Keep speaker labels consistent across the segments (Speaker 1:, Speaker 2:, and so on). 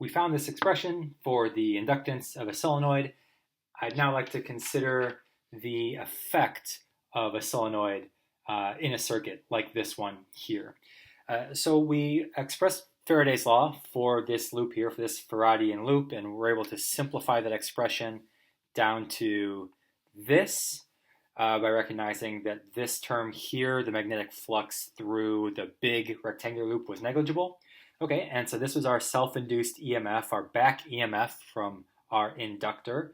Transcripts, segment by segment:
Speaker 1: We found this expression for the inductance of a solenoid. I'd now like to consider the effect of a solenoid in a circuit like this one here. So we expressed Faraday's law for this loop here, for this Faradian loop, and we're able to simplify that expression down to this by recognizing that this term here, the magnetic flux through the big rectangular loop, was negligible. Okay, and so this was our self-induced EMF, our back EMF from our inductor,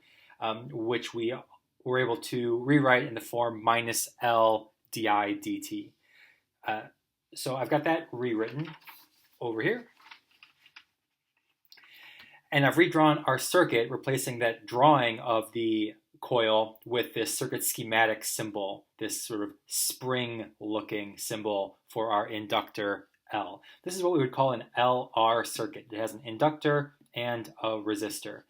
Speaker 1: which we were able to rewrite in the form minus L di dt. So I've got that rewritten over here. And I've redrawn our circuit, replacing that drawing of the coil with this circuit schematic symbol, this sort of spring-looking symbol for our inductor L. This is what we would call an LR circuit. It has an inductor and a resistor.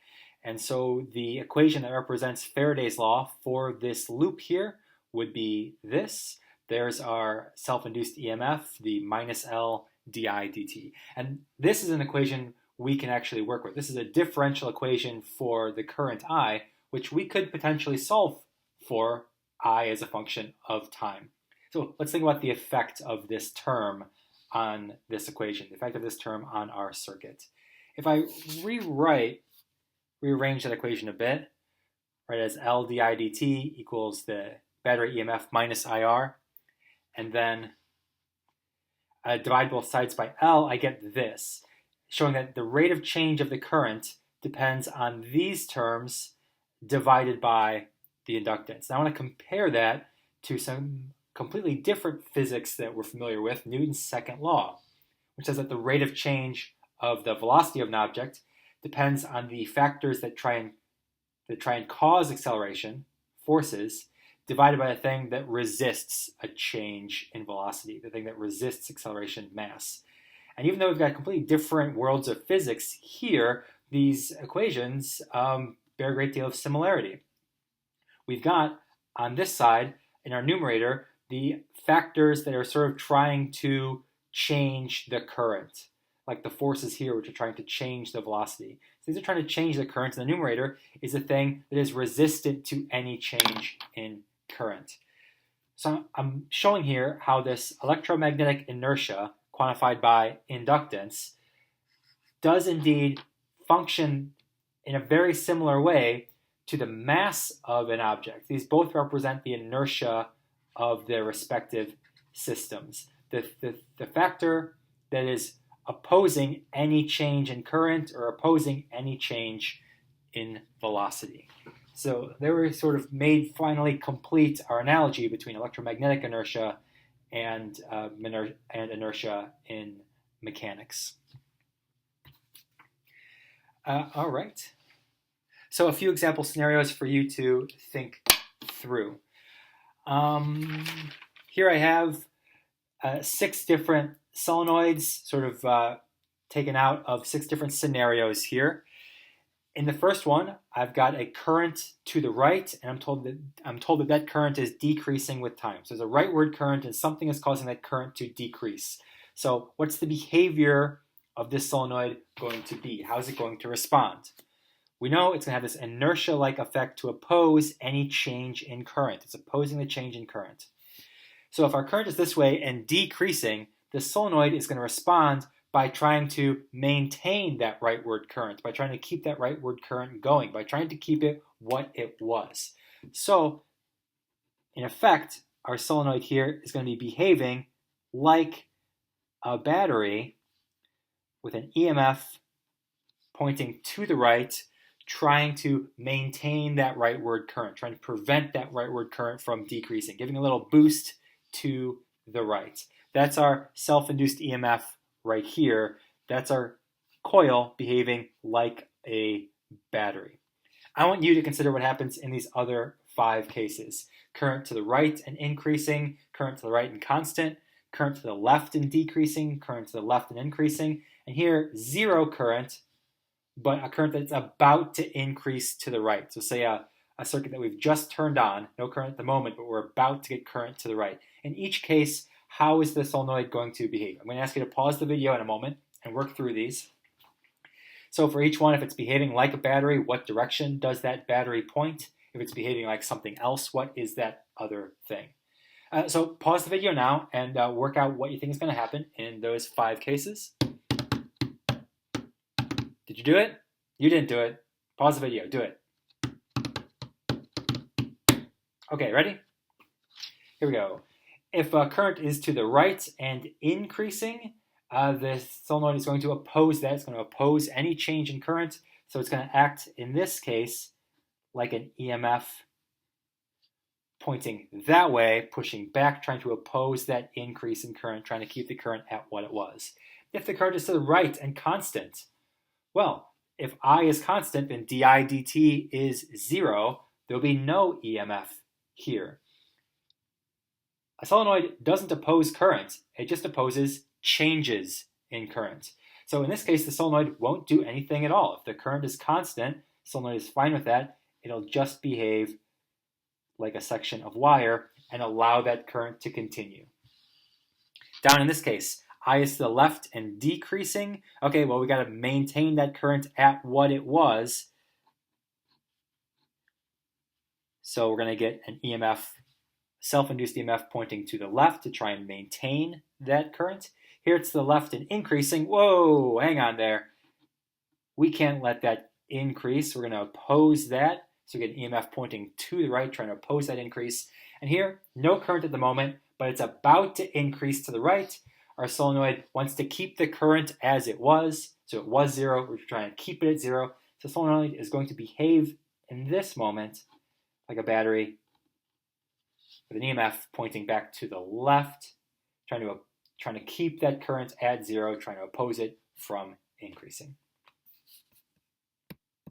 Speaker 1: And so the equation that represents Faraday's law for this loop here would be this. There's our self-induced EMF, the minus L di dt. And this is an equation we can actually work with. This is a differential equation for the current I, which we could potentially solve for I as a function of time. So let's think about the effect of this term on this equation, the effect of this term on our circuit. If I rearrange that equation a bit, right, as L di dt equals the battery EMF minus IR, and then divide both sides by L, I get this, showing that the rate of change of the current depends on these terms divided by the inductance. Now I want to compare that to some completely different physics that we're familiar with, Newton's second law, which says that the rate of change of the velocity of an object depends on the factors that try and cause acceleration, forces, divided by the thing that resists a change in velocity, the thing that resists acceleration, mass. And even though we've got completely different worlds of physics here, these equations bear a great deal of similarity. We've got, on this side, in our numerator, the factors that are sort of trying to change the current, like the forces here, which are trying to change the velocity. So these are trying to change the current, and the numerator is a thing that is resistant to any change in current. So I'm showing here how this electromagnetic inertia, quantified by inductance, does indeed function in a very similar way to the mass of an object. These both represent the inertia of their respective systems. The factor that is opposing any change in current or opposing any change in velocity. So there we sort of made finally complete our analogy between electromagnetic inertia and inertia in mechanics. All right. So a few example scenarios for you to think through. Here I have 6 different solenoids sort of taken out of 6 different scenarios here. In the first one, I've got a current to the right, and I'm told that current is decreasing with time. So there's a rightward current, and something is causing that current to decrease. So what's the behavior of this solenoid going to be? How is it going to respond? We know it's going to have this inertia-like effect to oppose any change in current. It's opposing the change in current. So if our current is this way and decreasing, the solenoid is going to respond by trying to maintain that rightward current, by trying to keep that rightward current going, by trying to keep it what it was. So, in effect, our solenoid here is going to be behaving like a battery with an EMF pointing to the right, trying to maintain that rightward current, trying to prevent that rightward current from decreasing, giving a little boost to the right. That's our self-induced EMF right here. That's our coil behaving like a battery. I want you to consider what happens in these other 5 cases. Current to the right and increasing, current to the right and constant, current to the left and decreasing, current to the left and increasing, and here 0 current, but a current that's about to increase to the right. So say a circuit that we've just turned on, no current at the moment, but we're about to get current to the right. In each case, how is the solenoid going to behave? I'm going to ask you to pause the video in a moment and work through these. So for each one, if it's behaving like a battery, what direction does that battery point? If it's behaving like something else, what is that other thing? So pause the video now and work out what you think is going to happen in those 5 cases. Did you do it? You didn't do it. Pause the video. Do it. Okay, ready? Here we go. If current is to the right and increasing, the solenoid is going to oppose that. It's going to oppose any change in current. So it's going to act, in this case, like an EMF pointing that way, pushing back, trying to oppose that increase in current, trying to keep the current at what it was. If the current is to the right and constant, well, if I is constant, then di dt is 0. There'll be no EMF here. A solenoid doesn't oppose current. It just opposes changes in current. So in this case, the solenoid won't do anything at all. If the current is constant, the solenoid is fine with that. It'll just behave like a section of wire and allow that current to continue. Down in this case, I is to the left and decreasing. Okay, well, we got to maintain that current at what it was. So we're going to get an EMF, self-induced EMF pointing to the left to try and maintain that current. Here it's to the left and increasing. Whoa, hang on there. We can't let that increase. We're going to oppose that. So we get an EMF pointing to the right, trying to oppose that increase. And here, no current at the moment, but it's about to increase to the right. Our solenoid wants to keep the current as it was. So it was 0. We're trying to keep it at 0. So the solenoid is going to behave in this moment like a battery with an EMF pointing back to the left, trying to keep that current at 0, trying to oppose it from increasing.